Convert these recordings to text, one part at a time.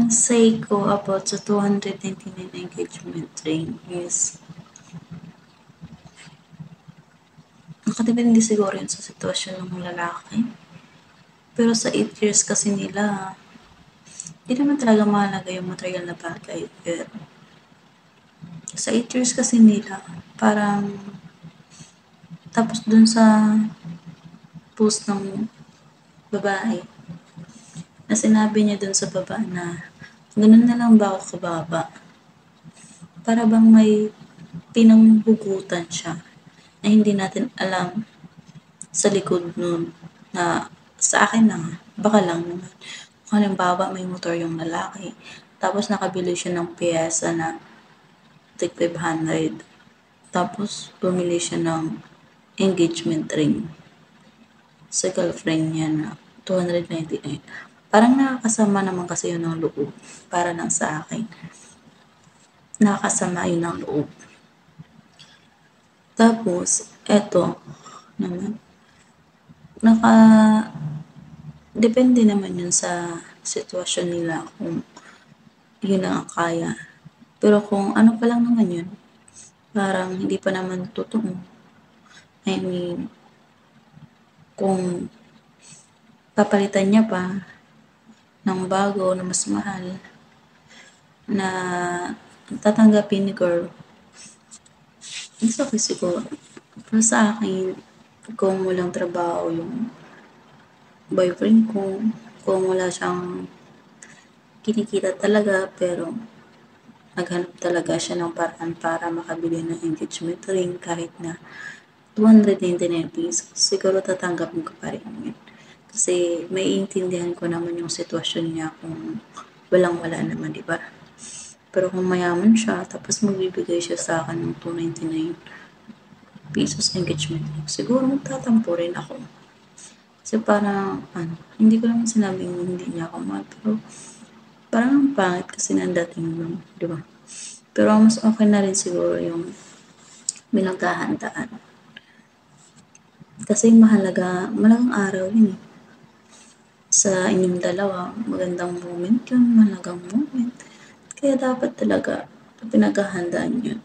Ang say ko about sa 299 engagement ring is nakadepende siguro yun sa sitwasyon ng lalaki. Pero sa 8 years kasi nila, di naman talaga mahalaga yung material na bagay. Pero sa 8 years kasi nila, parang tapos dun sa post ng babae, na sinabi niya dun sa baba na ganun na lang ba ako kababa? Para bang may pinanghugutan siya na hindi natin alam sa likod nun na sa akin na baka lang naman. Kung halimbawa may motor yung lalaki, tapos nakabili siya ng piyesa na tig 500. Tapos bumili siya ng engagement ring sa girlfriend niya na 299. Parang nakakasama naman kasi yun ng loob. Para lang sa akin. Nakakasama yun ng loob. Tapos, eto naman. Depende naman yun sa sitwasyon nila kung yun lang ang kaya. Pero kung ano pa lang naman yun, parang hindi pa naman totoo. I mean, kung papalitan niya pa ng bago na mas mahal na tatanggapin ni girl, it's okay siguro. Pero sa akin, kung walang trabaho yung boyfriend ko, kung wala siyang kinikita talaga, pero naghanap talaga siya ng paraan para makabili ng engagement ring kahit na 299 pesos, siguro tatanggapin ko pa rin yun. Kasi may intindihan ko naman yung sitwasyon niya kung walang-wala naman, di ba? Pero kung mayaman siya, tapos magbibigay siya sa akin ng 299 pesos engagement ring, siguro magtatampo rin ako. Kasi parang, hindi ko naman sinabing hindi niya ako mahal, pero parang ang pangit kasi ng dating nun, di ba? Pero mas okay na rin siguro yung pinaghahandaan. Kasi malagang araw yun eh. Sa inyong dalawa, magandang moment yun, mahalagang moment. Kaya dapat talaga pinaghahandaan yun.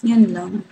Yun lang.